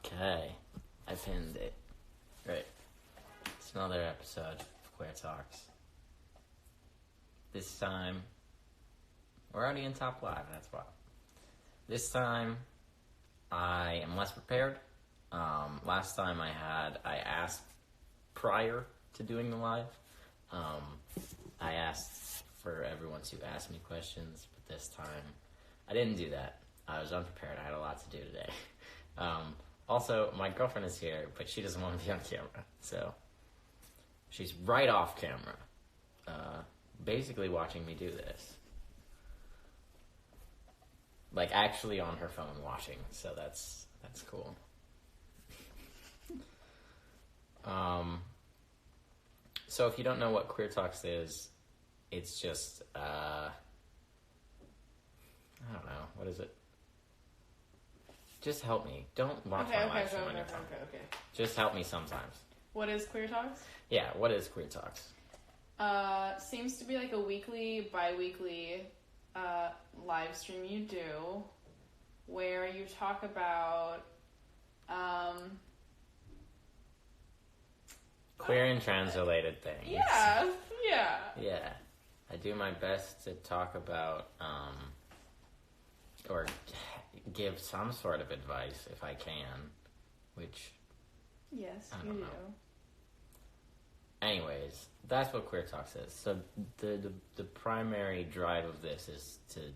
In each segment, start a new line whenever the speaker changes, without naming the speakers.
Okay, I pinned it. Right. It's another episode of Queer Talks. This time, we're already in top live, that's why. This time, I am less prepared. Last time I asked prior to doing the live. I asked for everyone to ask me questions, but this time, I didn't do that. I was unprepared. I had a lot to do today. Also, my girlfriend is here, but she doesn't want to be on camera, so she's right off camera, basically watching me do this. Like, actually on her phone watching, so that's cool. So if you don't know what Queer Talks is, it's just, I don't know, what is it? Just help me. Don't watch my live stream on your phone.
Okay.
Just help me sometimes.
What is Queer Talks?
Yeah, what is Queer Talks?
Seems to be like a weekly, bi-weekly live stream you do where you talk about
queer and trans related things.
Yeah.
Yeah. I do my best to talk about or give some sort of advice if I can, which
Yes,
I
you
don't
do.
know. Anyways, that's what Queer Talks is. So the primary drive of this is to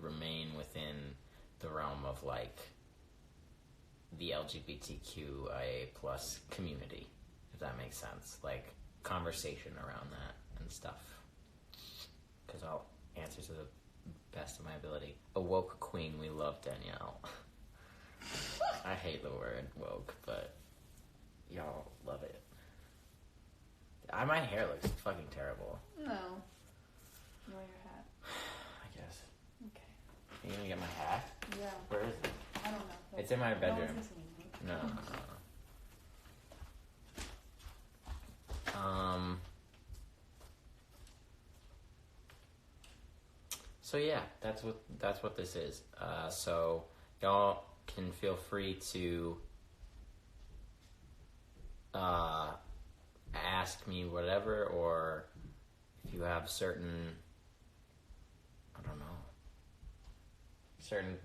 remain within the realm of like the LGBTQIA plus community, if that makes sense. Like conversation around that and stuff. Because I'll answer to the best of my ability. A woke queen, we love Danielle. I hate the word woke, but y'all love it. My hair looks fucking terrible.
No. Wear your hat.
I guess.
Okay.
Are you gonna get my hat?
Yeah.
Where is it?
I don't know.
It's in my bedroom.
No one's listening.
No. So yeah, that's what this is. So y'all can feel free to ask me whatever, or if you have certain, I don't know, certain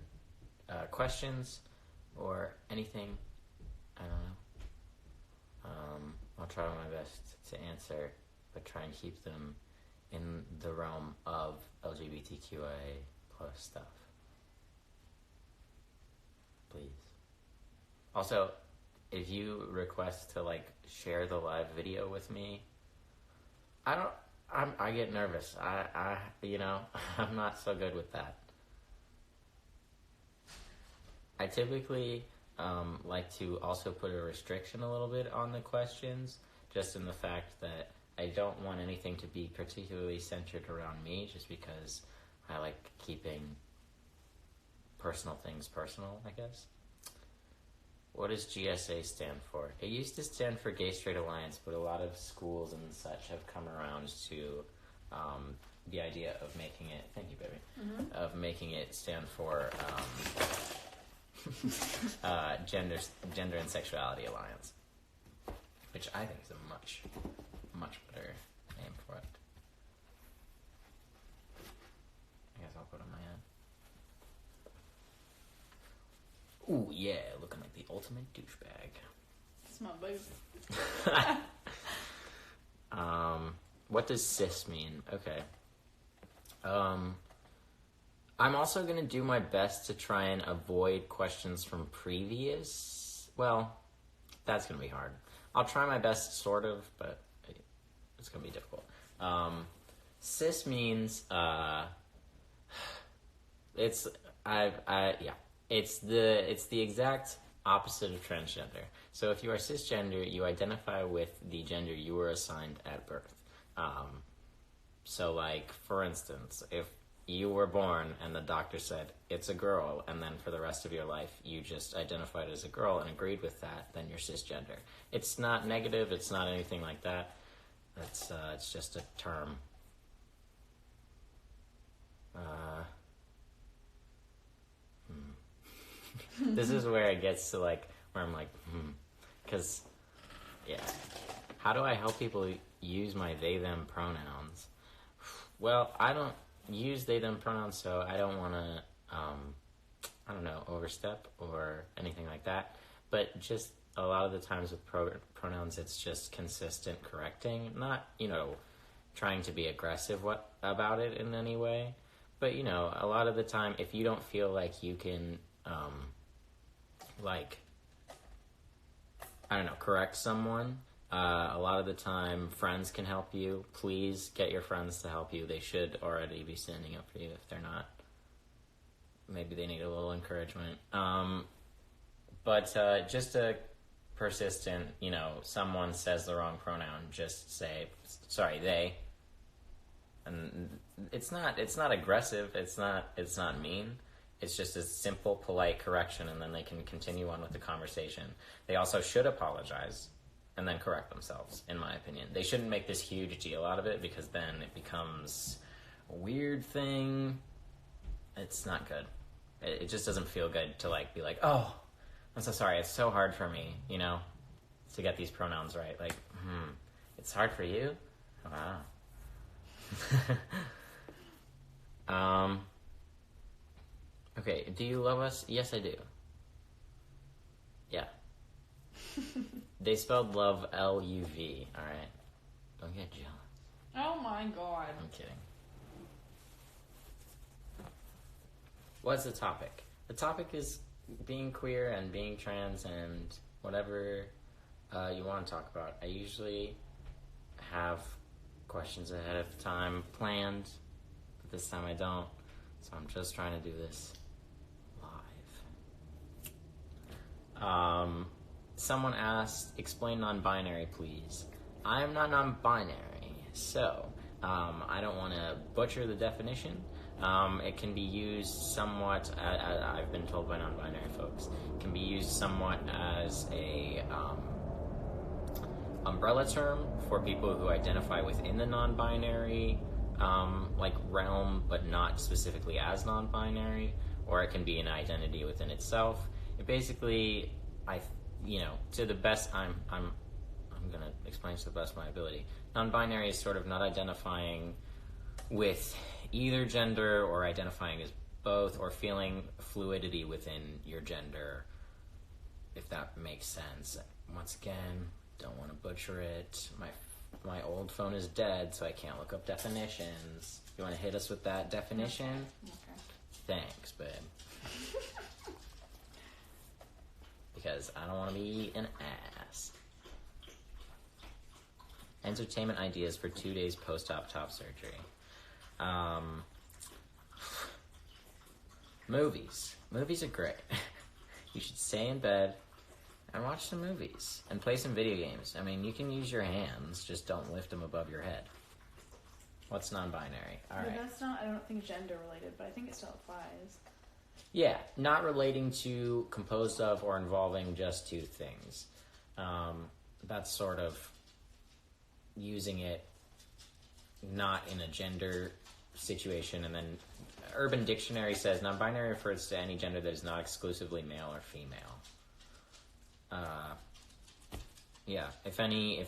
questions or anything, I don't know. I'll try my best to answer, but try and keep them in the realm of LGBTQIA plus stuff. Please. Also, if you request to like share the live video with me, I get nervous. I I'm not so good with that. I typically like to also put a restriction a little bit on the questions, just in the fact that I don't want anything to be particularly centered around me, just because I like keeping personal things personal, I guess. What does GSA stand for? It used to stand for Gay Straight Alliance, but a lot of schools and such have come around to the idea of making it, thank you, baby, of making it stand for Gender and Sexuality Alliance, which I think is a much better name for it. I guess I'll put on my head. Ooh, yeah, looking like the ultimate douchebag.
It's my baby.
What does cis mean? Okay. I'm also going to do my best to try and avoid questions from previous... Well, that's going to be hard. I'll try my best, sort of, but it's going to be difficult. Cis means... It's the exact opposite of transgender. So if you are cisgender, you identify with the gender you were assigned at birth. So like, for instance, if you were born and the doctor said it's a girl, and then for the rest of your life you just identified as a girl and agreed with that, then you're cisgender. It's not negative, it's not anything like that. It's just a term. This is where it gets to like where I'm like, because, yeah. How do I help people use my they, them pronouns? Well, I don't use they, them pronouns, so I don't want to, I don't know, overstep or anything like that. But just a lot of the times with pronouns, it's just consistent correcting, not, trying to be aggressive about it in any way. But, a lot of the time, if you don't feel like you can, correct someone, a lot of the time, friends can help you. Please get your friends to help you. They should already be standing up for you if they're not. Maybe they need a little encouragement. But just a persistent, someone says the wrong pronoun, just say, sorry, they. And it's not aggressive. It's not mean. It's just a simple, polite correction, and then they can continue on with the conversation. They also should apologize and then correct themselves, in my opinion. They shouldn't make this huge deal out of it, because then it becomes a weird thing. It's not good. It just doesn't feel good to be like, oh, I'm so sorry. It's so hard for me, to get these pronouns right. Like, it's hard for you? Wow. Okay, do you love us? Yes, I do. Yeah. They spelled love L-U-V, alright? Don't get jealous.
Oh my god.
I'm kidding. What's the topic? The topic is being queer and being trans and whatever you want to talk about. I usually have questions ahead of time planned, but this time I don't. So I'm just trying to do this live. Someone asked, explain non-binary, please. I'm not non-binary, so I don't want to butcher the definition. It can be used somewhat, I've been told by non-binary folks, it can be used somewhat as a umbrella term for people who identify within the non-binary realm, but not specifically as non-binary, or it can be an identity within itself. It basically, to the best, I'm gonna explain to the best of my ability. Non-binary is sort of not identifying with either gender, or identifying as both, or feeling fluidity within your gender, if that makes sense. Once again, don't want to butcher it. My old phone is dead, so I can't look up definitions. You want to hit us with that definition?
Okay.
Thanks, babe. Because I don't want to be an ass. Entertainment ideas for 2 days post-op top surgery. Movies. Movies are great. You should stay in bed and watch some movies and play some video games. I mean, you can use your hands, just don't lift them above your head. What's non-binary? All right.
That's not, I don't think, gender related, but I think it still applies.
Yeah, not relating to, composed of, or involving just two things. That's sort of using it not in a gender situation. And then Urban Dictionary says non-binary refers to any gender that is not exclusively male or female. Yeah, if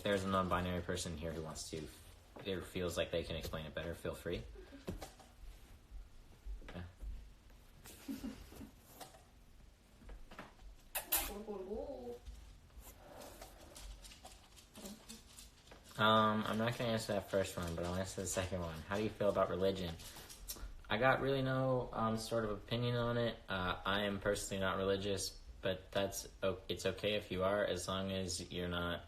there's a non-binary person here who wants to, or feels like they can explain it better, feel free. Okay. I'm not going to answer that first one, but I'll answer the second one. How do you feel about religion? I got really no sort of opinion on it. I am personally not religious, but it's okay if you are, as long as you're not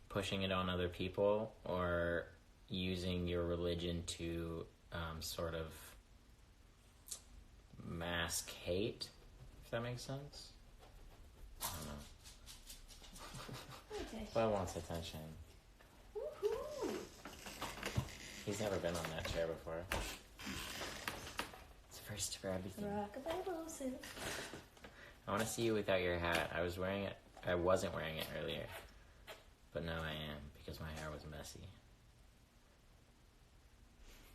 pushing it on other people or using your religion to sort of mask hate, if that makes sense. I don't know. But wants attention.
Woohoo!
He's never been on that chair before. It's first for everything. I want to see you without your hat. I wasn't wearing it earlier, but now I am because my hair was messy.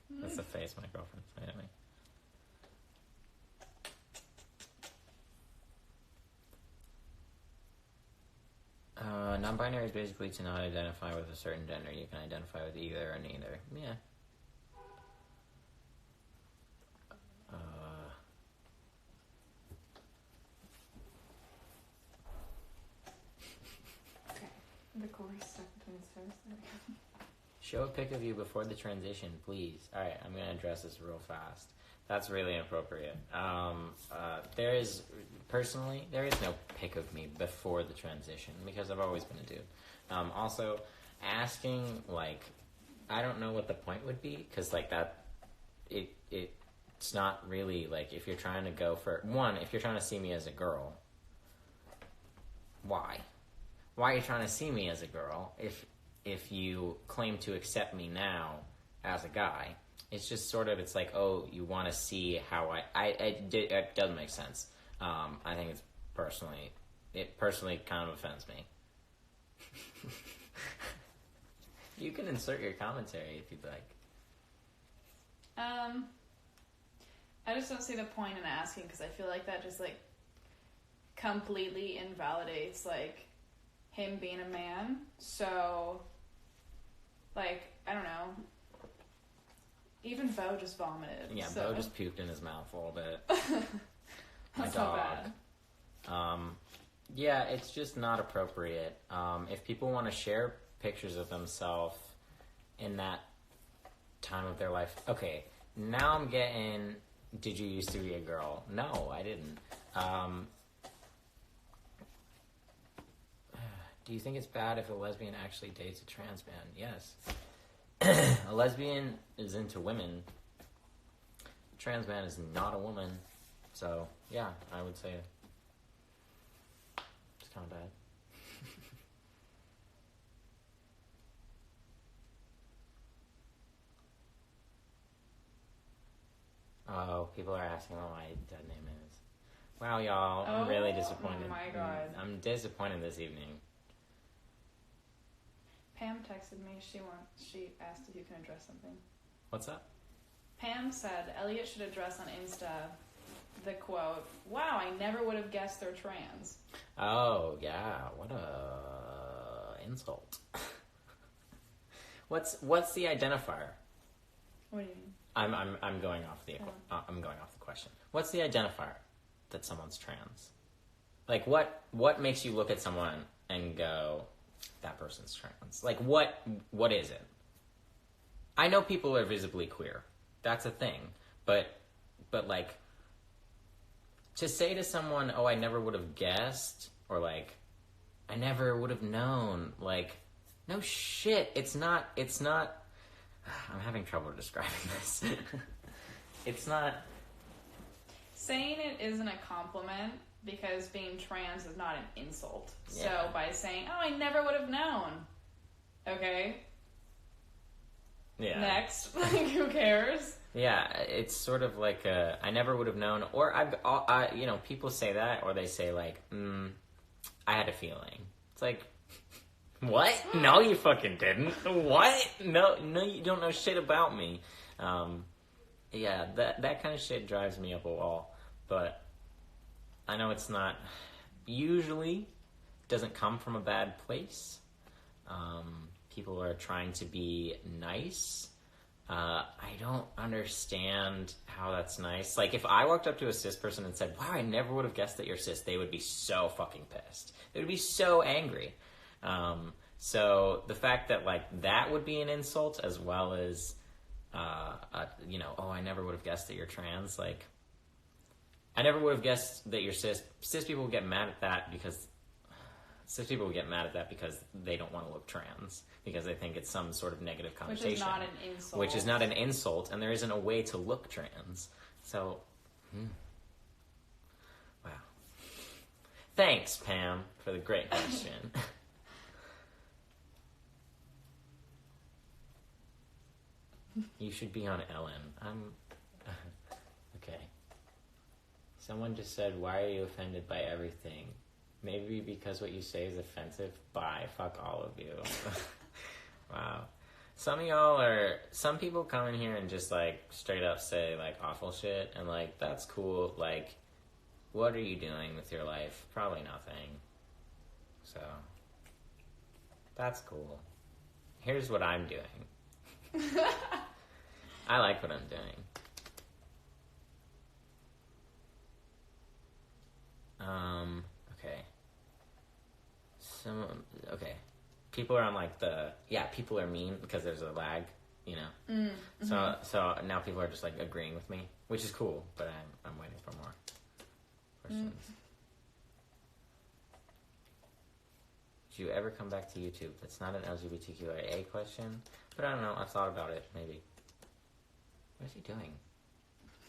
That's the face my girlfriend made at me. Non-binary is basically to not identify with a certain gender. You can identify with either or neither. Yeah.
Okay. The chorus stuck between his toes. There we go.
Show a pic of you before the transition, please. All right, I'm going to address this real fast. That's really inappropriate. There is no pic of me before the transition because I've always been a dude. Also, asking, like, I don't know what the point would be because, like, it's not really, like, if you're trying to go for, one, if you're trying to see me as a girl, why? Why are you trying to see me as a girl if you claim to accept me now as a guy? It's just sort of, it's like, oh, you want to see how it doesn't make sense. I think it personally kind of offends me. You can insert your commentary if you'd like.
I just don't see the point in asking because I feel like that just, like, completely invalidates, like, him being a man. So, like, I don't know. Even Bo just vomited.
Yeah,
so.
Bo just puked in his mouth a little bit. My
That's
dog.
not bad.
Yeah, it's just not appropriate. If people want to share pictures of themselves in that time of their life. Okay, now I'm getting, did you used to be a girl? No, I didn't. Do you think it's bad if a lesbian actually dates a trans man? Yes. A lesbian is into women. A trans man is not a woman. So, yeah, I would say it's kind of bad. Oh, people are asking what my dead name is. Wow, y'all, I'm really disappointed.
Oh my god.
I'm disappointed this evening.
Pam texted me. She asked if you can address something.
What's up?
Pam said Elliot should address on Insta the quote, "Wow, I never would have guessed they're trans."
Oh, yeah, what a insult. What's the identifier?
What do you mean?
I'm going off the I'm going off the question. What's the identifier that someone's trans? Like what makes you look at someone and go, that person's trans? Like what is it? I know people are visibly queer. That's a thing. But like to say to someone, "Oh, I never would have guessed," or like, "I never would have known," like, no shit. It's not I'm having trouble describing this. It's not...
Saying it isn't a compliment because being trans is not an insult.
Yeah.
So by saying, "Oh, I never would have known." Okay.
Yeah.
Next. Like, who cares?
Yeah, it's sort of like I never would have known. Or, people say that, or they say like, I had a feeling. It's like... What? No, you fucking didn't. What? No, you don't know shit about me. Yeah, that kind of shit drives me up a wall. But I know it's not, usually doesn't come from a bad place. People are trying to be nice. I don't understand how that's nice. Like, if I walked up to a cis person and said, "Wow, I never would have guessed that you're cis," they would be so fucking pissed. They would be so angry. So the fact that, like, that would be an insult, as well as, "Oh, I never would have guessed that you're trans." Like, I never would have guessed that you're cis. Cis people get mad at that because they don't want to look trans, because they think it's some sort of negative connotation.
Which is not an insult.
Which is not an insult, and there isn't a way to look trans. So, wow. Thanks, Pam, for the great question. You should be on Ellen. Okay. Someone just said, "Why are you offended by everything?" Maybe because what you say is offensive. Bye. Fuck all of you. Wow. Some people come in here and just, like, straight up say, like, awful shit, and, like, that's cool. Like, what are you doing with your life? Probably nothing. So, That's cool. Here's what I'm doing. I like what I'm doing. Okay. Okay. People are on like people are mean because there's a lag, you know? Mm-hmm. So now people are just like agreeing with me, which is cool, but I'm waiting for more questions. Did you ever come back to YouTube? That's not an LGBTQIA question, but I don't know. I've thought about it, maybe. What is he doing?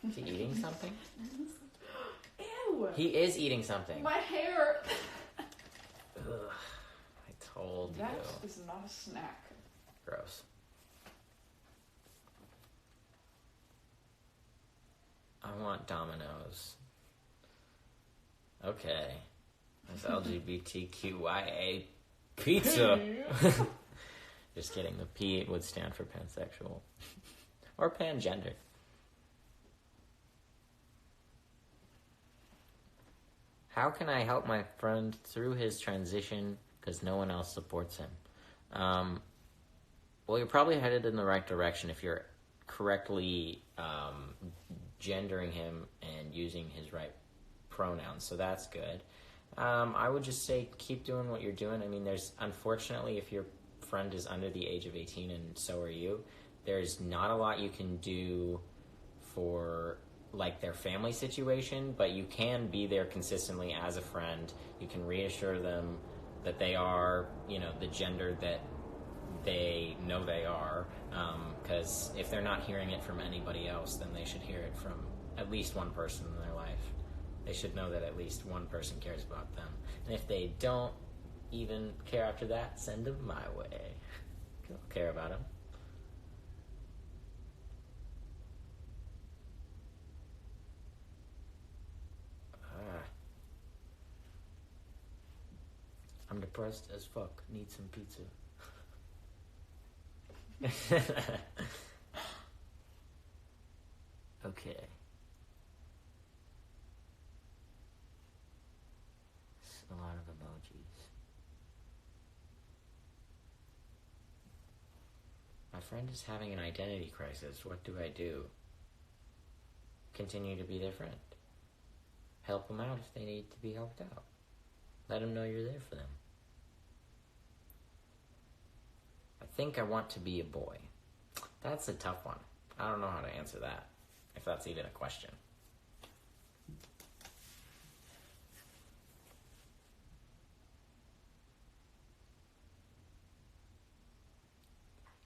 Is he eating something?
Ew!
He is eating something.
My hair!
Ugh, I told you.
That is not a snack.
Gross. I want Domino's. Okay. That's LGBTQIA pizza. Just kidding. The P would stand for pansexual. Or pangender. How can I help my friend through his transition because no one else supports him? Well, you're probably headed in the right direction if you're correctly gendering him and using his right pronouns, so that's good. I would just say keep doing what you're doing. I mean, unfortunately, if your friend is under the age of 18 and so are you, there's not a lot you can do for like their family situation, but you can be there consistently as a friend. You can reassure them that they are, the gender that they know they are, because if they're not hearing it from anybody else, then they should hear it from at least one person in their life. They should know that at least one person cares about them. And if they don't even care after that, send them my way. I'll care about them. I'm depressed as fuck. Need some pizza. Okay. It's a lot of emojis. My friend is having an identity crisis. What do I do? Continue to be their friend. Help them out if they need to be helped out. Let them know you're there for them. I think I want to be a boy. That's a tough one. I don't know how to answer that, if that's even a question.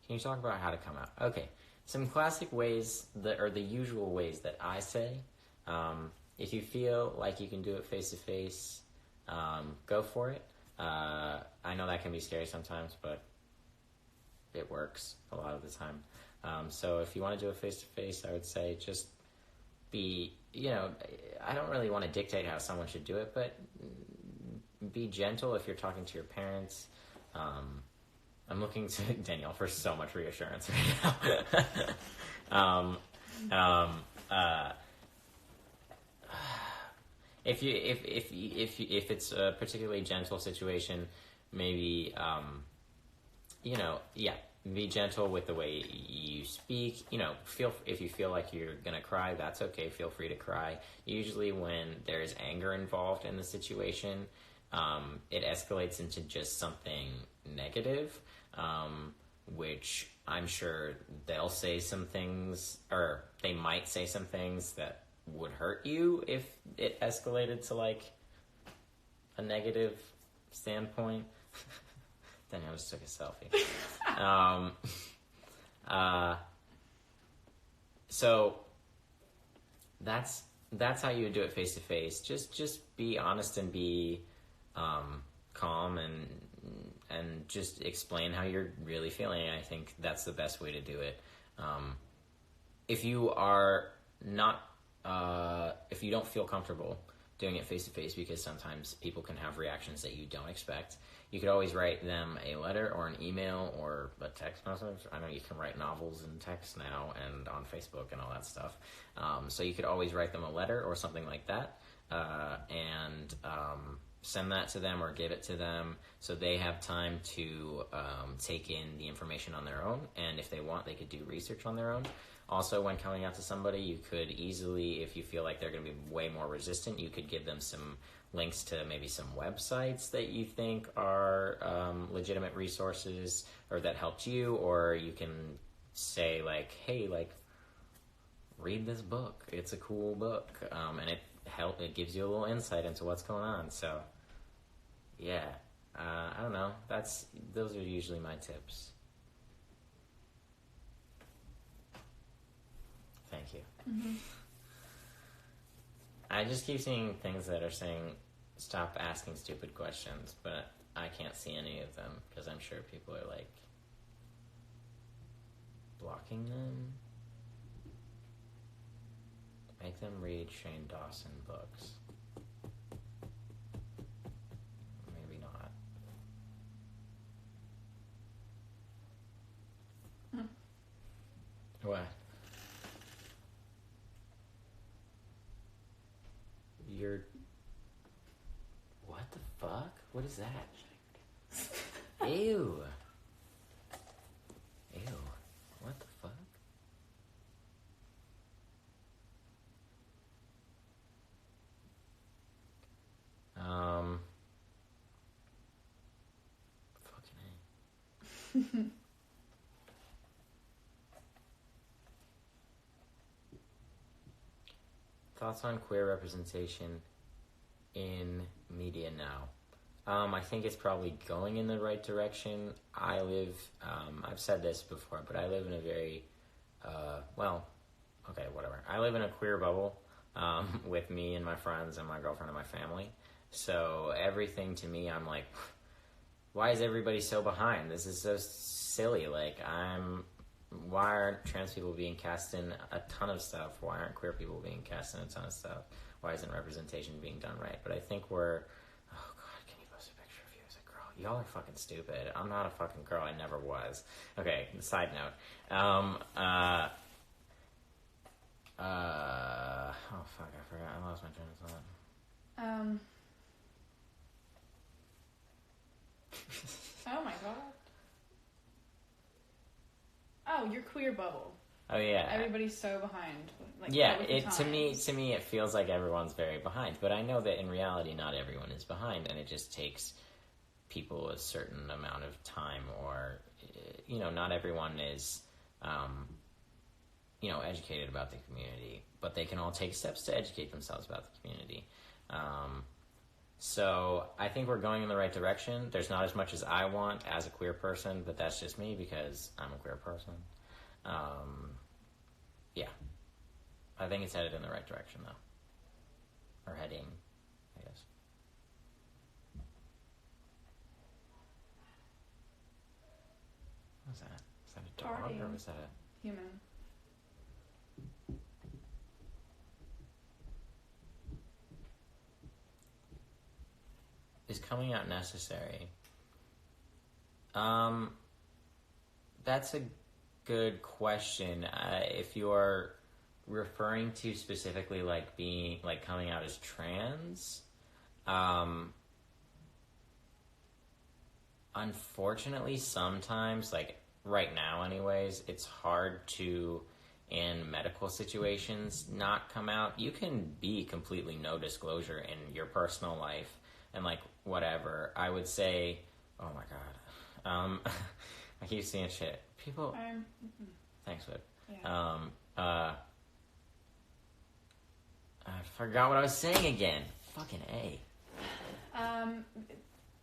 Can you talk about how to come out? Okay, some classic ways or the usual ways that I say. If you feel like you can do it face to face, go for it. I know that can be scary sometimes, but it works a lot of the time. So if you want to do it face to face, I would say just be, I don't really want to dictate how someone should do it, but be gentle if you're talking to your parents. I'm looking to Danielle for so much reassurance right now. If it's a particularly gentle situation, maybe be gentle with the way you speak. If you feel like you're gonna cry, that's okay. Feel free to cry. Usually, when there's anger involved in the situation, it escalates into just something negative, which I'm sure they'll say some things, or they might say some things that would hurt you if it escalated to like a negative standpoint. Then I just took a selfie. So that's how you would do it face to face. Just be honest and be calm and just explain how you're really feeling. I think that's the best way to do it. If you are not, if you don't feel comfortable doing it face to face, because sometimes people can have reactions that you don't expect, you could always write them a letter or an email or a text message. I know you can write novels in text now and on Facebook and all that stuff. So you could always write them a letter or something like that, and send that to them or give it to them so they have time to take in the information on their own, and if they want, they could do research on their own. Also, when coming out to somebody, you could easily, if you feel like they're going to be way more resistant, you could give them some links to maybe some websites that you think are legitimate resources or that helped you, or you can say like, hey, like, read this book. It's a cool book, and it gives you a little insight into what's going on. So, yeah, I don't know. Those are usually my tips. Thank you.
Mm-hmm.
I just keep seeing things that are saying stop asking stupid questions, but I can't see any of them because I'm sure people are like blocking them. Make them read Shane Dawson books. Maybe not. What? What the fuck? What is that? Ew. Ew. What the fuck? Fucking A. Thoughts on queer representation in media now? I think it's probably going in the right direction. I've said this before, but I live in a very, whatever. I live in a queer bubble with me and my friends and my girlfriend and my family. So everything to me, I'm like, why is everybody so behind? This is so silly. Like, why aren't trans people being cast in a ton of stuff? Why aren't queer people being cast in a ton of stuff? Why isn't representation being done right? But I think oh God, can you post a picture of you as a girl? Y'all are fucking stupid. I'm not a fucking girl. I never was. Okay, side note. Oh fuck, I forgot. I lost my train of thought.
Oh my god. Oh, your queer bubble.
Oh yeah.
Everybody's so behind. Like,
yeah, to me it feels like everyone's very behind, but I know that in reality not everyone is behind, and it just takes people a certain amount of time, or not everyone is educated about the community, but they can all take steps to educate themselves about the community. So I think we're going in the right direction. There's not as much as I want as a queer person, but that's just me because I'm a queer person. Yeah. I think it's headed in the right direction, though. Or heading, I guess. What was that? Was that a dog, or was that a...
human?
Is coming out necessary? That's a good question. If you are referring to specifically coming out as trans, unfortunately sometimes, like right now anyways, it's hard to, in medical situations, not come out. You can be completely no disclosure in your personal life and whatever. I would say, oh my god, I keep seeing shit. People, thanks, Whip.
Yeah.
I forgot what I was saying again. Fucking A.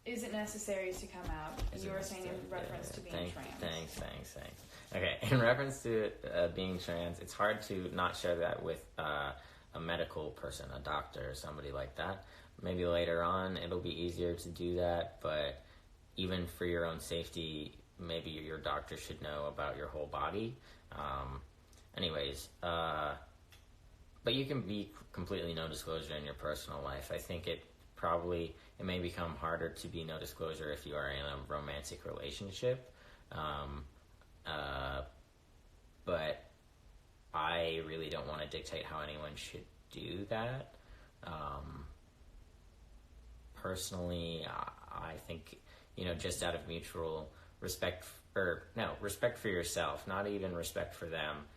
Is it necessary to come out? You were saying in reference to being trans.
Thanks. Okay, in reference to being trans, it's hard to not share that with a medical person, a doctor, or somebody like that. Maybe later on it'll be easier to do that, but even for your own safety, maybe your doctor should know about your whole body. But you can be completely no disclosure in your personal life. I think it may become harder to be no disclosure if you are in a romantic relationship. But I really don't want to dictate how anyone should do that. personally, I think, just out of mutual respect, respect for yourself, not even respect for them,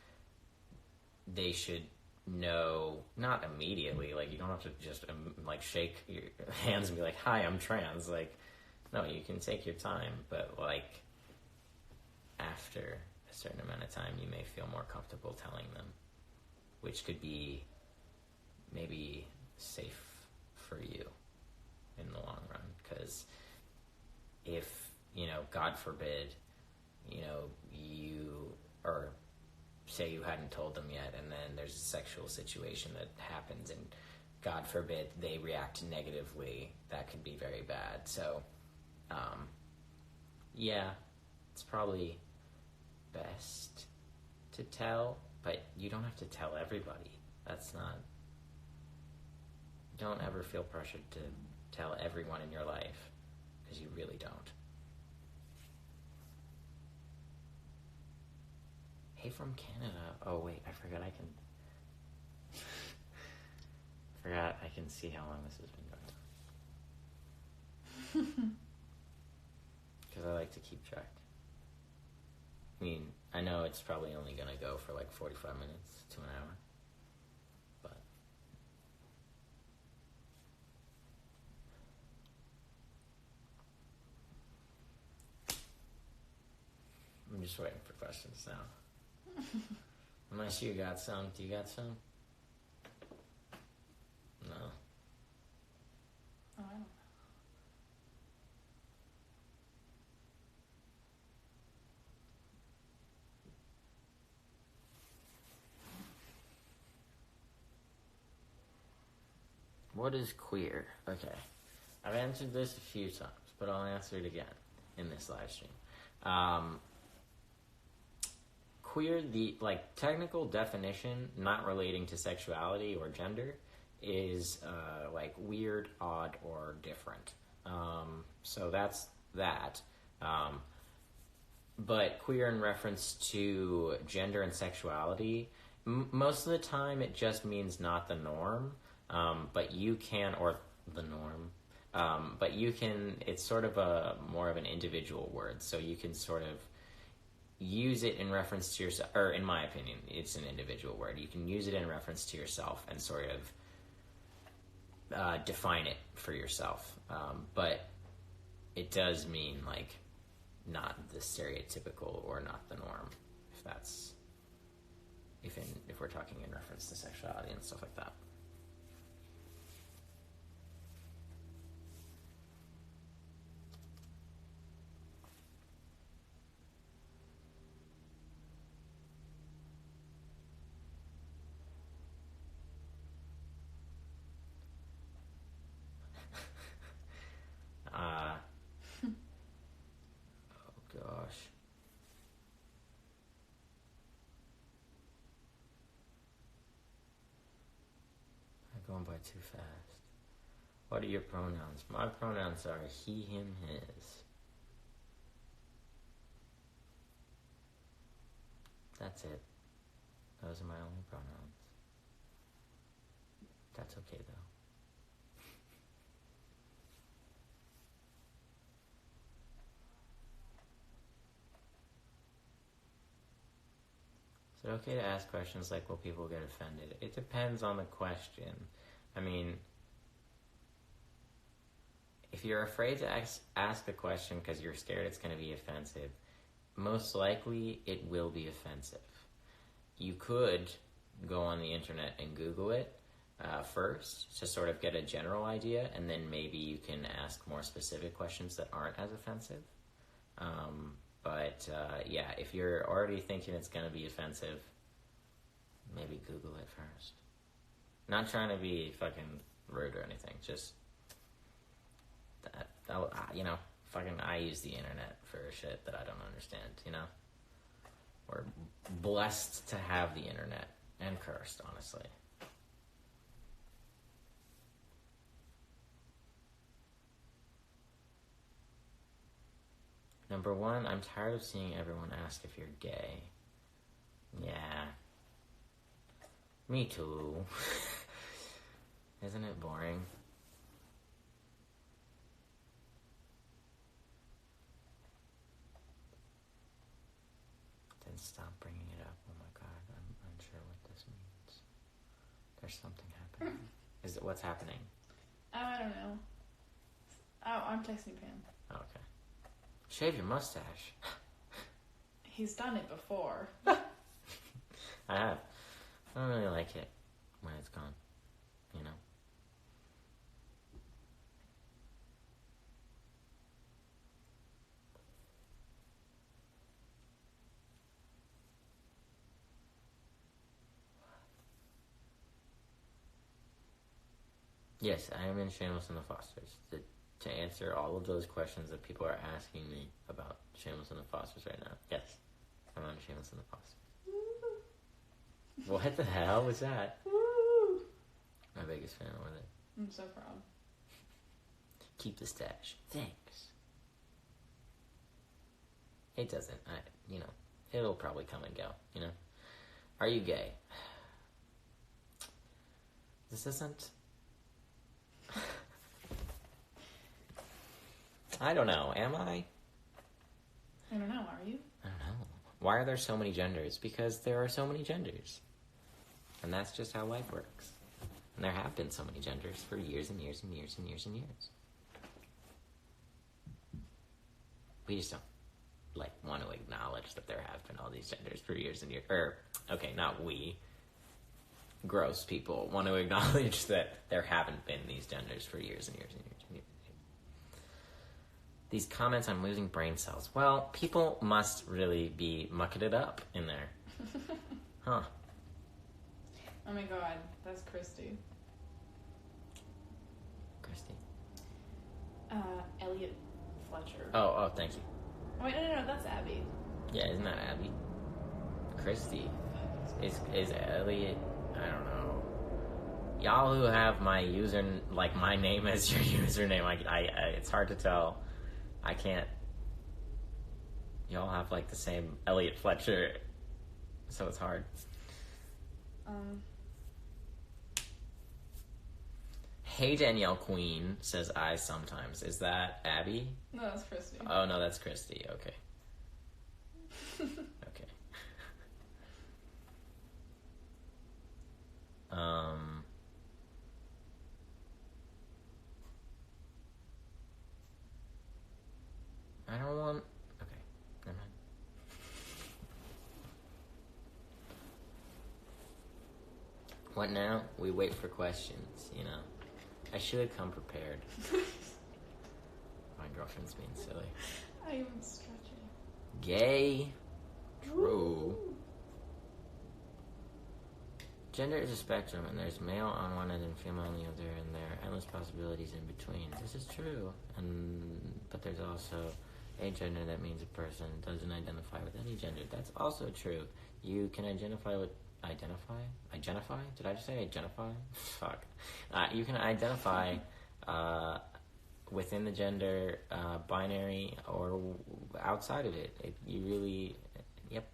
they should know, not immediately, like, you don't have to just, like, shake your hands and be like, hi, I'm trans, like, no, you can take your time, but, like, after a certain amount of time, you may feel more comfortable telling them, which could be maybe safe for you in the long run, because if, God forbid, you, or say you hadn't told them yet, and then there's a sexual situation that happens, and God forbid they react negatively, that could be very bad. So, yeah, it's probably best to tell, but you don't have to tell everybody. Don't ever feel pressured to tell everyone in your life, because you really don't. Hey, from Canada. Oh, wait, I forgot I can see how long this has been going. Because I like to keep track. I mean, I know it's probably only going to go for like 45 minutes to an hour. But I'm just waiting for questions now. Unless you got some. Do you got some? No.
Oh, I don't know.
What is queer? Okay. I've answered this a few times, but I'll answer it again in this live stream. Queer, the technical definition, not relating to sexuality or gender, is weird, odd, or different. So that's that. But queer in reference to gender and sexuality, most of the time it just means not the norm. But you can, or the norm, but you can, it's sort of more of an individual word, so you can sort of use it in reference to yourself, or in my opinion, it's an individual word. You can use it in reference to yourself and sort of define it for yourself, but it does mean, not the stereotypical or not the norm, if we're talking in reference to sexuality and stuff like that. Oh gosh. I'm going by too fast. What are your pronouns? My pronouns are he, him, his. That's it. Those are my only pronouns. That's okay though. Is it okay to ask questions like, will people get offended? It depends on the question. I mean, if you're afraid to ask the question because you're scared it's going to be offensive, most likely it will be offensive. You could go on the internet and Google it first to sort of get a general idea, and then maybe you can ask more specific questions that aren't as offensive. But if you're already thinking it's going to be offensive, maybe Google it first. Not trying to be fucking rude or anything, just that I use the internet for shit that I don't understand, We're blessed to have the internet, and cursed, honestly. Number one, I'm tired of seeing everyone ask if you're gay. Yeah. Me too. Isn't it boring? can stop bringing it up. Oh my god, I'm unsure what this means. There's something happening. Is it what's happening?
Oh, I don't know. Oh, I'm texting Pam.
Oh, okay. Shave your mustache.
He's done it before.
I have. I don't really like it when it's gone. You know? Yes, I am in Shameless and the Fosters. To answer all of those questions that people are asking me about Shameless and the Fosters right now. Yes, I'm on Shameless and the Fosters. What the hell was that?
Woo!
My biggest fan with it.
I'm so proud.
Keep the stash. Thanks. It doesn't. It'll probably come and go, you know? Are you gay? This isn't... I don't know. Am I?
I don't know. Are you?
I don't know. Why are there so many genders? Because there are so many genders. And that's just how life works. And there have been so many genders for years and years and years and years and years. We just don't, want to acknowledge that there have been all these genders for years and years. Okay, not we. Gross people want to acknowledge that there haven't been these genders for years and years and years and years. These comments on losing brain cells. Well, people must really be mucking it up in there. Huh.
Oh my god, that's Christy.
Christy.
Elliot Fletcher.
Oh, thank you.
Wait, no, that's Abby.
Yeah, isn't that Abby? Christy. Is Elliot... I don't know. Y'all who have my my name as your username, I it's hard to tell. I can't. Y'all have the same Elliot Fletcher, so it's hard. Hey Danielle Queen says I sometimes. Is that Abby?
No, that's Christy.
Oh no, that's Christy. Okay. Okay. I don't want... Okay, never mind. What now? We wait for questions, you know. I should come prepared. My girlfriend's being silly.
I am stretching.
Gay. True. Gender is a spectrum, and there's male on one end and female on the other, and there are endless possibilities in between. This is true, but there's also a gender that means a person doesn't identify with any gender. That's also true. You can identify with... Identify? Did I just say identify? Fuck. You can identify within the gender binary or outside of it. You really... Yep.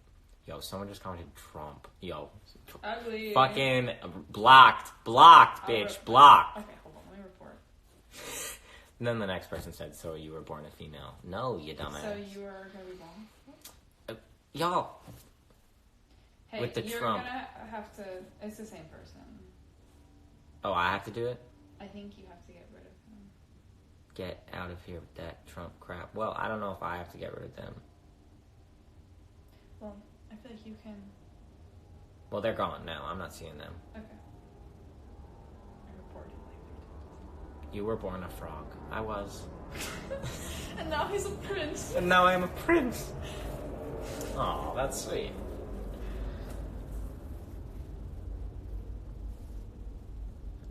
Yo, someone just commented Trump. Yo.
Ugly.
Fucking blocked, bitch, blocked.
Okay, hold on, let me report.
And then the next person said, so you were born a female. No, you dumbass.
So you were gonna be born?
Y'all.
Hey,
with the
you're
Trump.
Gonna have to... It's the same person.
Oh, I have to do it?
I think you have to get rid of him.
Get out of here with that Trump crap. Well, I don't know if I have to get rid of them.
Well, I feel like you can...
Well, they're gone now. I'm not seeing them.
Okay. I reported
You were born a frog. I was.
And now he's a prince.
And now I'm a prince. Oh, that's sweet.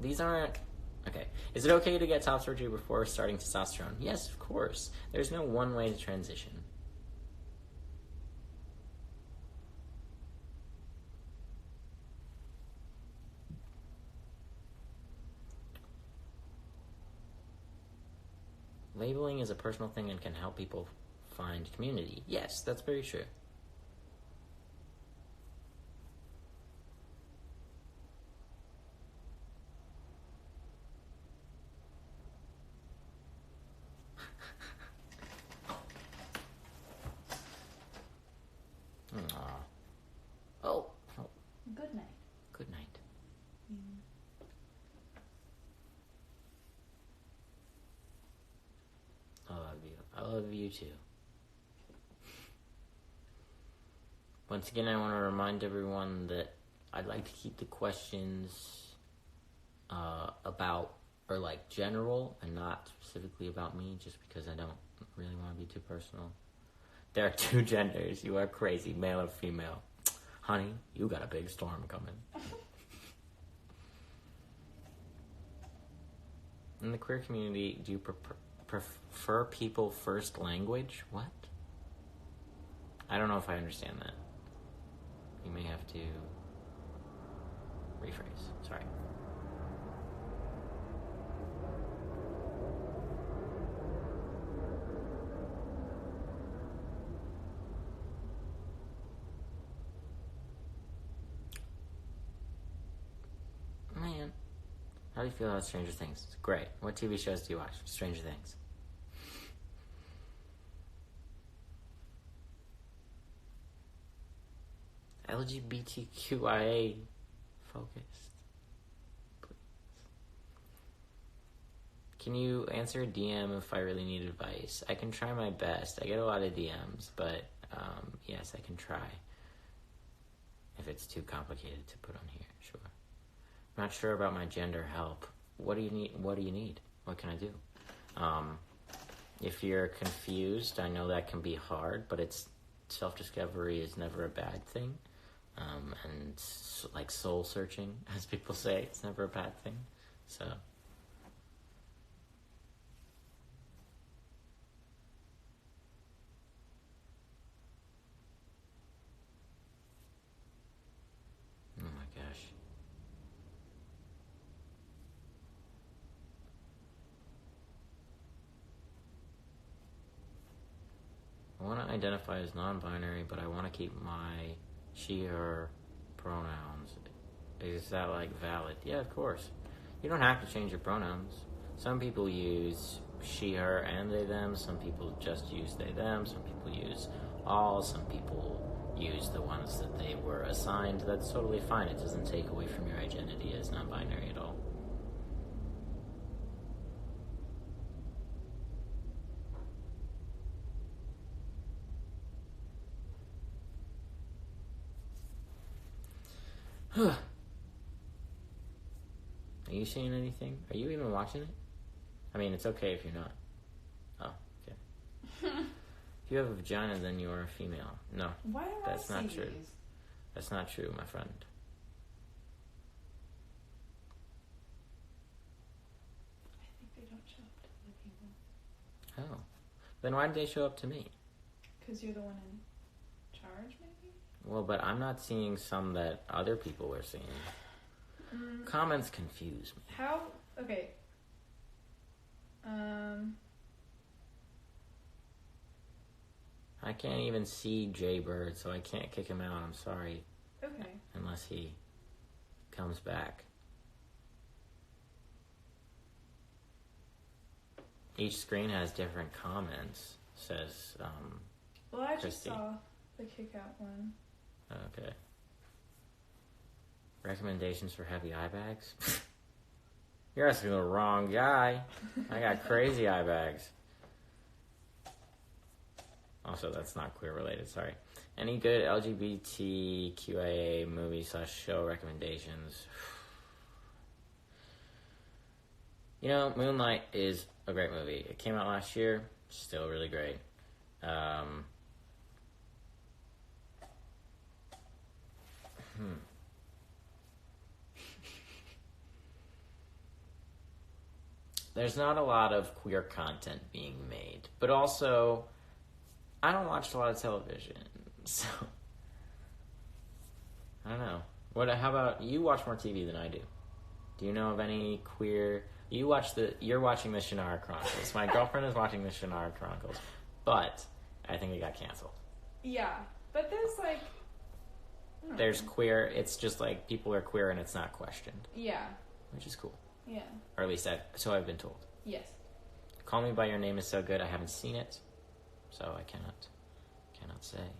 These aren't... Okay. Is it okay to get top surgery before starting testosterone? Yes, of course. There's no one way to transition. Labeling is a personal thing and can help people find community. Yes, that's very true. Aww. you too. Once again, I want to remind everyone that I'd like to keep the questions about, or like general, and not specifically about me, just because I don't really want to be too personal. There are two genders. You are crazy, male or female. Honey, you got a big storm coming. In the queer community, do you prefer people first language? What? I don't know if I understand that. You may have to rephrase. Sorry. Man, how do you feel about Stranger Things? It's great. What TV shows do you watch? Stranger Things. LGBTQIA focused. Please. Can you answer a DM if I really need advice? I can try my best. I get a lot of DMs, but yes, I can try. If it's too complicated to put on here, sure. I'm not sure about my gender. Help. What do you need? What do you need? What can I do? If you're confused, I know that can be hard, but self-discovery is never a bad thing. And like soul searching, as people say, it's never a bad thing. So. Oh my gosh. I want to identify as non-binary, but I want to keep my she, her pronouns. Is that like valid? Yeah, of course. You don't have to change your pronouns. Some people use she, her, and they, them. Some people just use they, them. Some people use all. Some people use the ones that they were assigned. That's totally fine. It doesn't take away from your identity as non-binary at all. Are you seeing anything? Are you even watching it? I mean, it's okay if you're not. Oh, okay. If you have a vagina, then you are a female. No,
Why do
that's
I
not
see
true.
these?
That's not true, my friend.
I think they don't show up to other people.
Oh. Then why did they show up to me?
Because you're the one in charge, maybe?
Well, but I'm not seeing some that other people were seeing. Comments confuse me.
How? Okay.
I can't even see Jay Bird, so I can't kick him out. I'm sorry.
Okay.
Unless he comes back. Each screen has different comments, says
Well, I just
Christy.
saw the kick out one.
Okay. Recommendations for heavy eye bags? You're asking the wrong guy. I got crazy eye bags. Also, that's not queer related, sorry. Any good LGBTQIA movie/show recommendations? You know, Moonlight is a great movie. It came out last year. Still really great. There's not a lot of queer content being made, but also I don't watch a lot of television, so I don't know. How about you? Watch more TV than I do. Do you know of any queer? You're watching the Shannara Chronicles. My girlfriend is watching the Shannara Chronicles, but I think it got canceled.
Yeah, but there's like...
There's queer. It's just like people are queer and it's not questioned.
Yeah.
Which is cool.
Yeah.
Or at least so I've been told.
Yes.
Call Me By Your Name is so good. I haven't seen it, so I cannot say.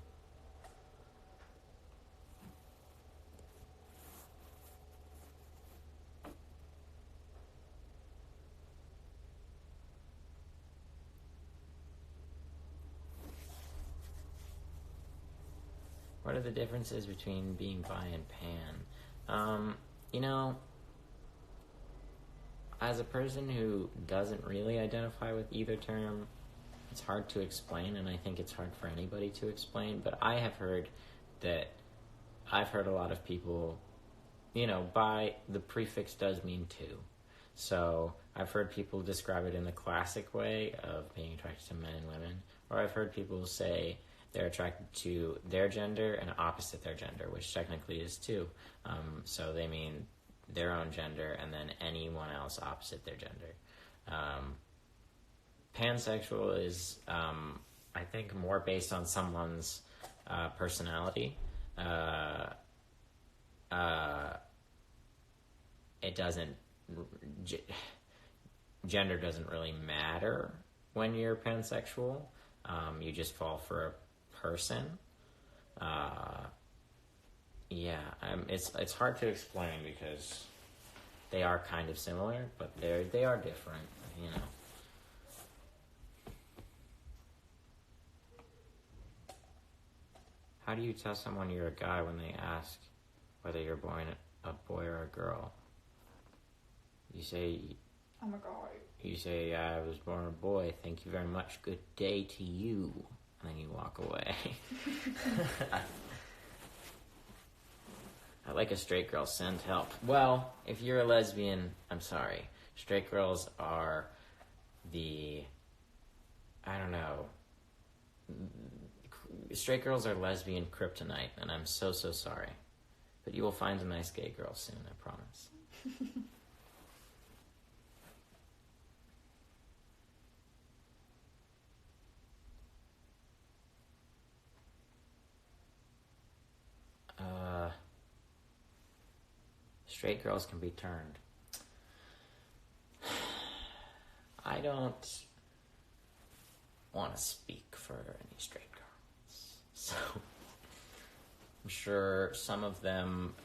What are the differences between being bi and pan? You know, as a person who doesn't really identify with either term, it's hard to explain, and I think it's hard for anybody to explain, but I've heard a lot of people, you know, bi, the prefix does mean two. So I've heard people describe it in the classic way of being attracted to men and women, or I've heard people say they're attracted to their gender and opposite their gender, which technically is two. So they mean their own gender and then anyone else opposite their gender. Pansexual is, I think, more based on someone's personality. It doesn't... Gender doesn't really matter when you're pansexual. You just fall for a person. It's hard to explain because they are kind of similar, but they are different, you know. How do you tell someone you're a guy when they ask whether you're born a boy or a girl? You say,
I'm a guy.
You say, I was born a boy. Thank you very much. Good day to you. And then you walk away. I like a straight girl. Send help. Well, if you're a lesbian, I'm sorry. Straight girls are I don't know. Straight girls are lesbian kryptonite, and I'm so sorry. But you will find a nice gay girl soon, I promise. Straight girls can be turned. I don't want to speak for any straight girls. So, I'm sure some of them,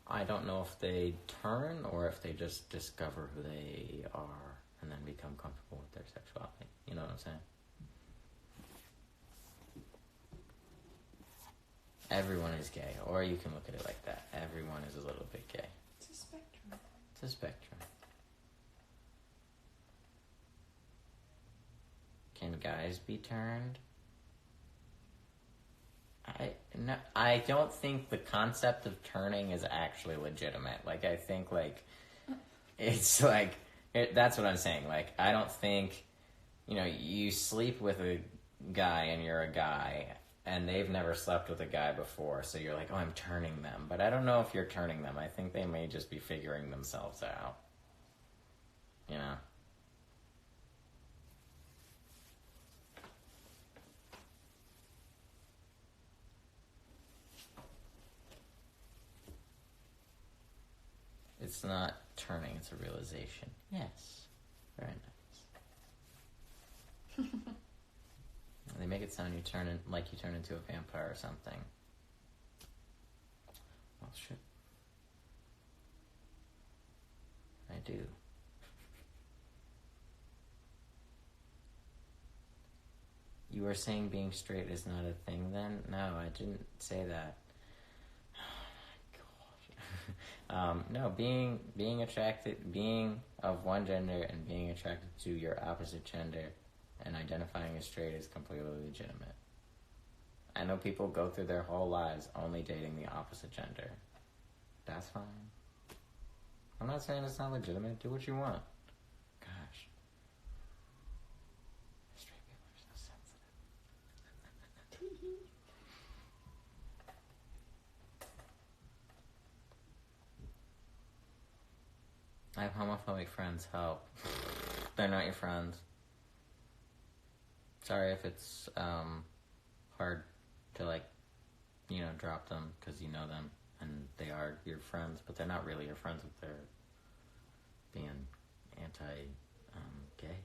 I don't know if they turn or if they just discover who they are and then become comfortable with their sexuality. You know what I'm saying? Everyone is gay, or you can look at it like that. Everyone is a little bit gay.
It's a spectrum.
It's a spectrum. Can guys be turned? I don't think the concept of turning is actually legitimate. Like, I think, like, it's like, that's what I'm saying. Like, I don't think, you know, you sleep with a guy and you're a guy, and they've never slept with a guy before, so you're like, oh, I'm turning them. But I don't know if you're turning them. I think they may just be figuring themselves out. You know? It's not turning, it's a realization. Yes. Very nice. They make it sound like you turn into a vampire or something. Well, shit. I do. You were saying being straight is not a thing then? No, I didn't say that. No, being attracted, being of one gender and being attracted to your opposite gender and identifying as straight is completely legitimate. I know people go through their whole lives only dating the opposite gender. That's fine. I'm not saying it's not legitimate. Do what you want. Gosh. Straight people are so sensitive. I have homophobic friends. Help. They're not your friends. Sorry if it's hard to, like, you know, drop them because you know them and they are your friends, but they're not really your friends if they're being anti-gay.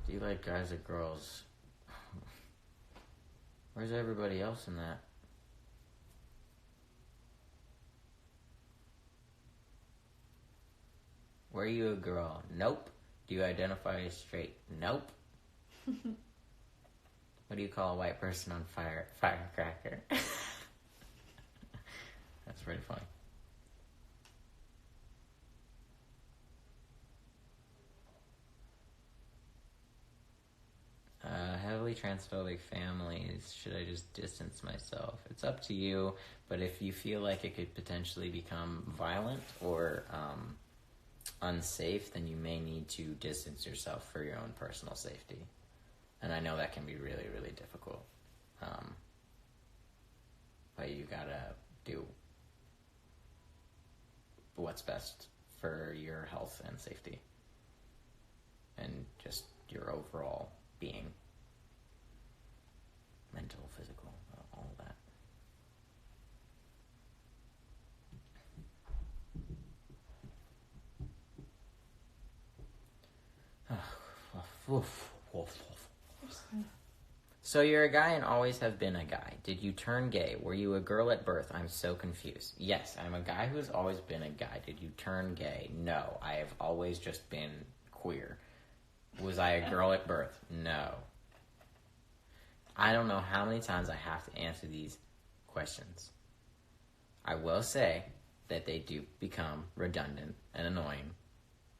Do you like guys or girls? Where's everybody else in that? Were you a girl? Nope. Do you identify as straight? Nope. What do you call a white person on firecracker? That's pretty funny. Heavily transphobic families, should I just distance myself? It's up to you, but if you feel like it could potentially become violent or unsafe, then you may need to distance yourself for your own personal safety. And I know that can be really, really difficult. But you gotta do what's best for your health and safety. And just your overall being. Mental, physical, all of that. So you're a guy and always have been a guy. Did you turn gay? Were you a girl at birth? I'm so confused. Yes, I'm a guy who's always been a guy. Did you turn gay? No, I have always just been queer. Was I a girl at birth? No. I don't know how many times I have to answer these questions. I will say that they do become redundant and annoying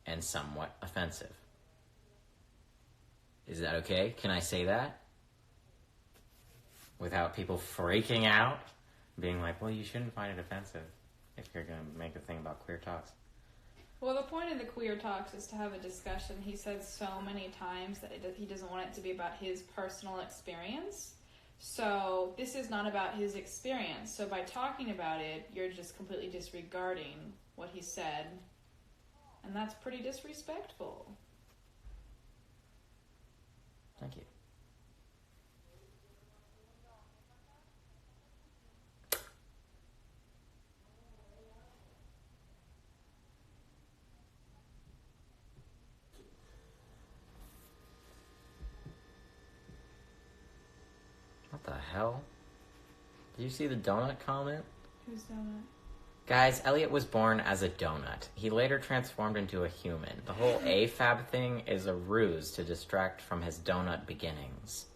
and somewhat offensive. Is that okay? Can I say that? Without people freaking out? Being like, well, you shouldn't find it offensive if you're going to make a thing about queer talks.
Well, the point of the queer talks is to have a discussion. He said so many times that he doesn't want it to be about his personal experience. So this is not about his experience. So by talking about it, you're just completely disregarding what he said. And that's pretty disrespectful.
Thank you. What the hell? Did you see the donut comment?
Who's donut?
Guys, Elliot was born as a donut. He later transformed into a human. The whole AFAB thing is a ruse to distract from his donut beginnings.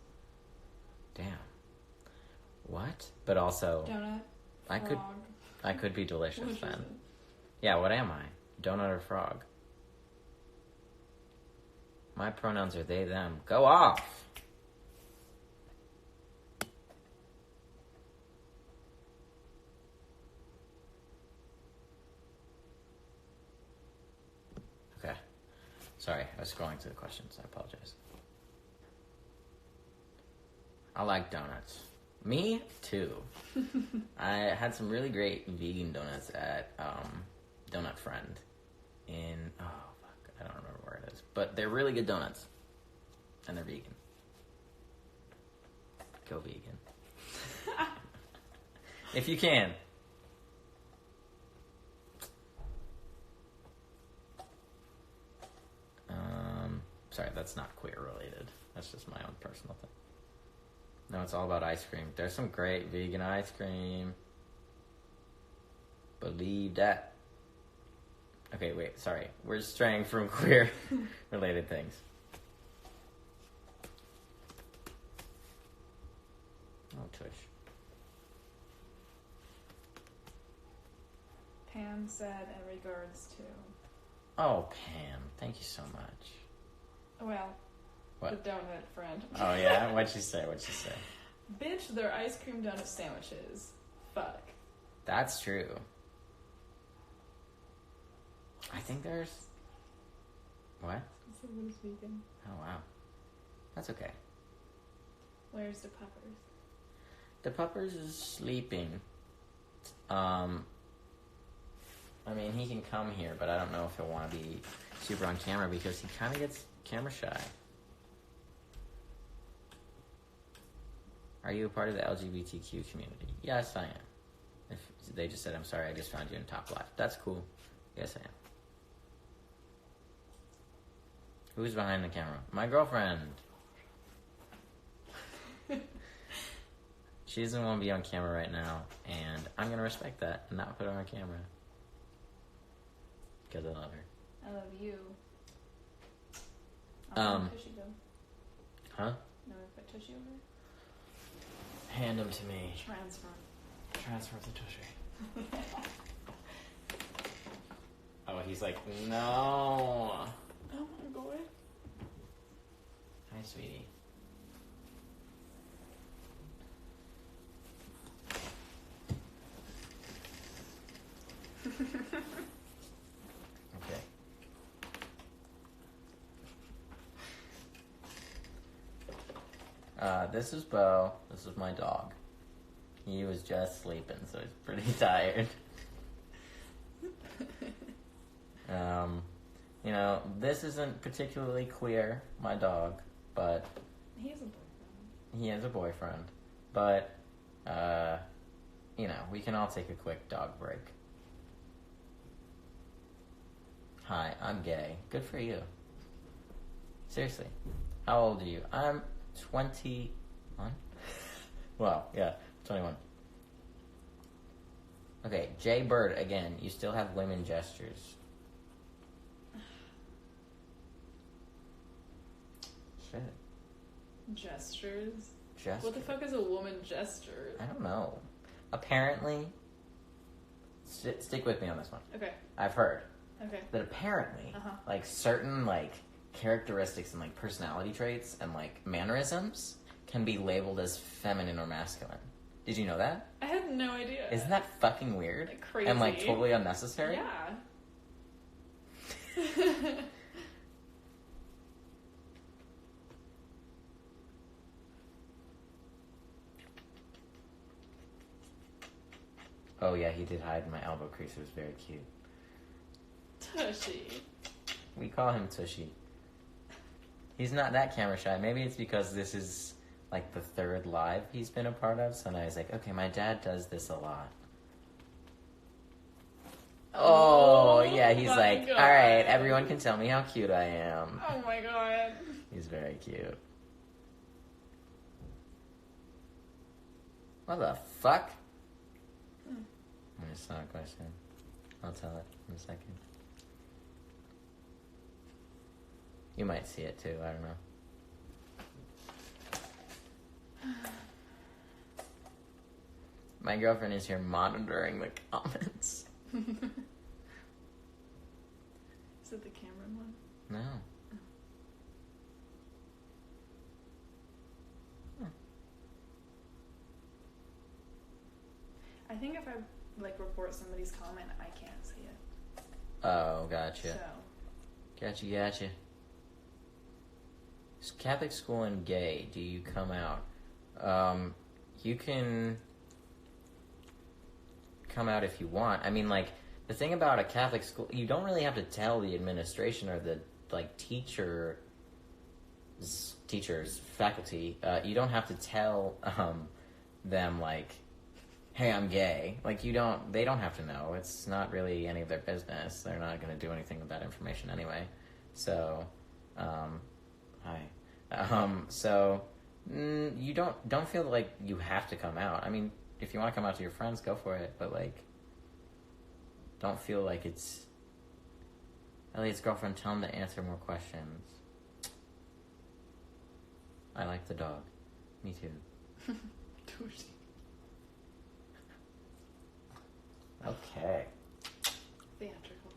Damn. What? But also...
Donut?
I
Frog.
could be delicious then. Yeah, what am I? Donut or frog? My pronouns are they, them. Go off! Okay. Sorry, I was scrolling through the questions. I apologize. I like donuts. Me too. I had some really great vegan donuts at Donut Friend in I don't remember where it is, but they're really good donuts, and they're vegan. Go vegan if you can. Sorry, that's not queer related. That's just my own personal thing. No, it's all about ice cream. There's some great vegan ice cream. Believe that. Okay, wait, sorry. We're straying from queer related things. Oh, tush.
Pam said in regards to...
Oh, Pam, thank you so much.
Well,
what?
The donut friend.
Oh, yeah? What'd she say?
Bitch, they're ice cream donut sandwiches. Fuck.
That's true. I think there's... What?
Somebody's vegan.
Oh, wow. That's okay.
Where's the puppers?
The puppers is sleeping. I mean, he can come here, but I don't know if he'll want to be super on camera because he kind of gets camera shy. Are you a part of the LGBTQ community? Yes, I am. If they just said, I'm sorry, I just found you in top left. That's cool. Yes, I am. Who's behind the camera? My girlfriend. She doesn't want to be on camera right now, and I'm going to respect that and not put her on camera. Because I love her.
I love you.
Huh?
No, put Tushy over here.
Hand him to me.
Transfer
to Tushy. Oh, he's like, no.
Oh my god.
Hi, sweetie. Okay. This is Bo. This is my dog. He was just sleeping, so he's pretty tired. You know, this isn't particularly queer, my dog, but...
He has a boyfriend.
He has a boyfriend. But, you know, we can all take a quick dog break. Hi, I'm gay. Good for you. Seriously. How old are you? I'm 21? Well, yeah, 21. Okay, Jay Bird, again, you still have women gestures. Shit.
Gestures?
Gestures?
What the fuck is a woman gesture?
I don't know. Apparently, stick with me on this one.
Okay.
I've heard
Okay.
that apparently, like, certain, like, characteristics and, like, personality traits and, like, mannerisms can be labeled as feminine or masculine. Did you know that?
I had no idea.
Isn't that fucking weird?
Like, crazy.
And, like, totally unnecessary?
Yeah.
Oh, yeah, he did hide in my elbow crease. It was very cute.
Tushy.
We call him Tushy. He's not that camera shy. Maybe it's because this is, like, the third live he's been a part of, so now he's like, okay, my dad does this a lot. Oh, yeah, he's like,
God.
alright, everyone can tell me how cute I am.
Oh my god.
He's very cute. What the fuck? It's not a question. I'll tell it in a second. You might see it too, I don't know. My girlfriend is here monitoring the comments.
Is it the Cameron one?
No.
I think if I like report somebody's comment, I can't see it.
Oh, gotcha.
So
Gotcha. Catholic school and gay, do you come out? You can come out if you want. I mean, like, the thing about a Catholic school, you don't really have to tell the administration or the, like, teachers, faculty, you don't have to tell them, like, hey, I'm gay. Like, they don't have to know. It's not really any of their business. They're not going to do anything with that information anyway. So, hi. You don't feel like you have to come out. I mean, if you want to come out to your friends, go for it. But, like, don't feel like it's... Elliot's girlfriend, tell him to answer more questions. I like the dog. Me too. Okay.
Theatrical.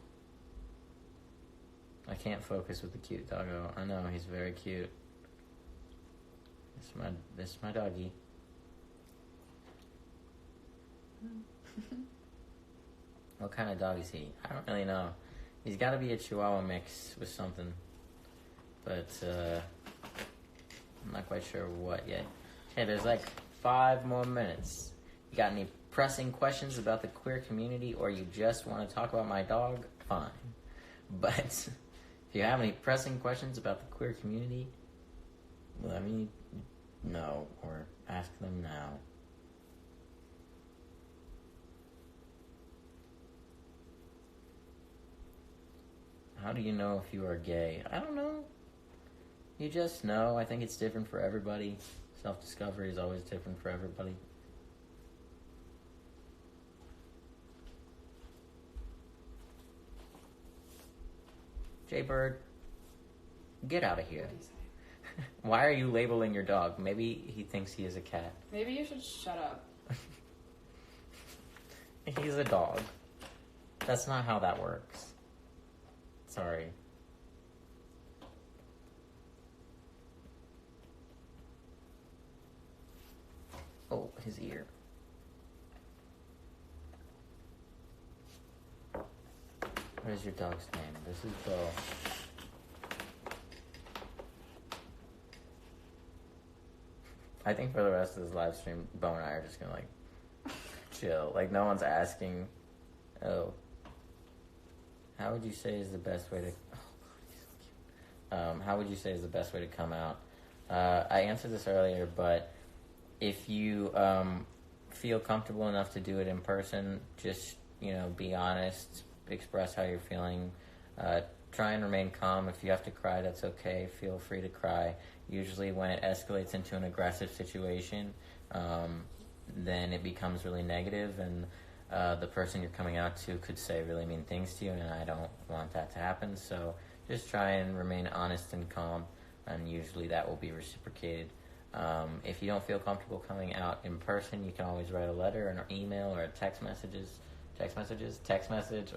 I can't focus with the cute doggo. I know, he's very cute. This is my doggy. What kind of dog is he? I don't really know. He's got to be a Chihuahua mix with something. But, I'm not quite sure what yet. Okay, there's like 5 more minutes. You got any pressing questions about the queer community, or you just want to talk about my dog? Fine. But if you have any pressing questions about the queer community, let me know, or ask them now. How do you know if you are gay? I don't know. You just know. I think it's different for everybody. Self-discovery is always different for everybody. Jay Bird, get out of here.
What do you say?
Why are you labeling your dog? Maybe he thinks he is a cat.
Maybe you should shut up.
He's a dog. That's not how that works. Sorry. Oh, his ear. What is your dog's name? This is Bo. I think for the rest of this live stream, Bo and I are just gonna like chill. Like no one's asking, oh, how would you say is the best way to? Oh, he's so cute. How would you say is the best way to come out? I answered this earlier, but if you feel comfortable enough to do it in person, just be honest, express how you're feeling. Try and remain calm. If you have to cry, that's okay. Feel free to cry. Usually when it escalates into an aggressive situation, then it becomes really negative, and the person you're coming out to could say really mean things to you, and I don't want that to happen. So just try and remain honest and calm, and usually that will be reciprocated. If you don't feel comfortable coming out in person, you can always write a letter, or an email, or a text message,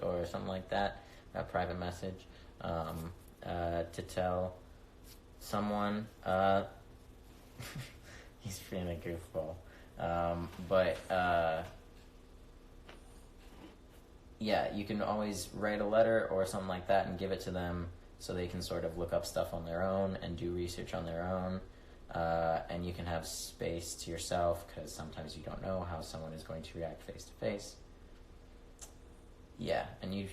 or something like that, a private message, to tell someone. He's being a goofball. Yeah, you can always write a letter or something like that and give it to them so they can sort of look up stuff on their own and do research on their own. And you can have space to yourself because sometimes you don't know how someone is going to react face to face. Yeah, and you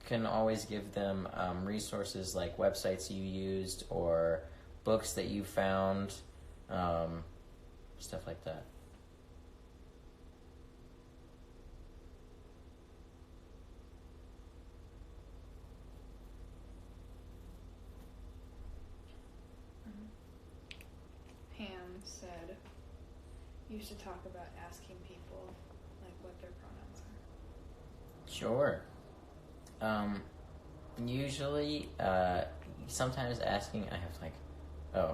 can always give them resources like websites you used or books that you found, stuff like that.
Pam said you should talk about asking people like what their pronouns are.
Sure. Usually, sometimes asking, I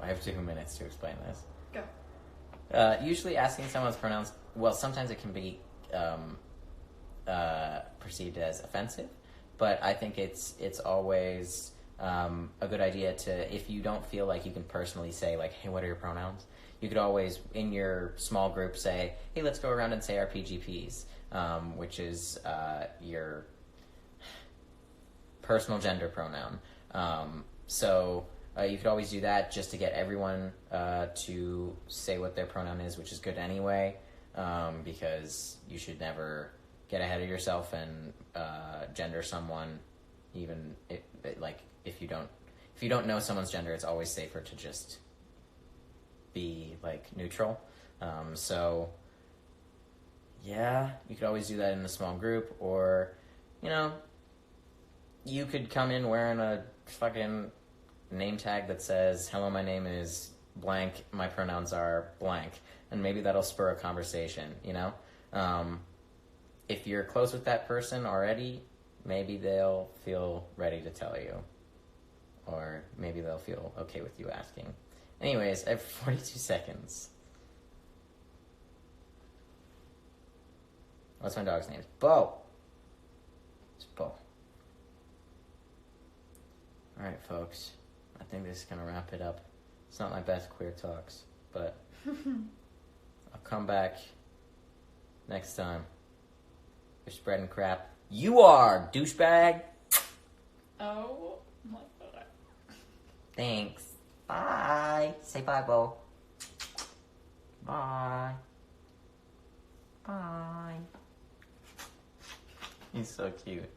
have 2 minutes to explain this.
Go.
Usually asking someone's pronouns, well, sometimes it can be perceived as offensive, but I think it's always a good idea to, if you don't feel like you can personally say, like, hey, what are your pronouns? You could always, in your small group, say, hey, let's go around and say our PGPs, which is your personal gender pronoun. So you could always do that just to get everyone to say what their pronoun is, which is good anyway, because you should never get ahead of yourself and gender someone, even if you don't know someone's gender, it's always safer to just be neutral. So yeah, you could always do that in a small group, or you could come in wearing a fucking name tag that says, hello, my name is blank, my pronouns are blank, and maybe that'll spur a conversation, if you're close with that person already, maybe they'll feel ready to tell you, or maybe they'll feel okay with you asking. Anyways, I have 42 seconds. What's my dog's name? Bo. It's Bo. Alright, folks. I think this is going to wrap it up. It's not my best queer talks, but I'll come back next time. You're spreading crap. You are, douchebag!
Oh my god.
Thanks. Bye. Say bye, Bo. Bye. Bye. He's so cute.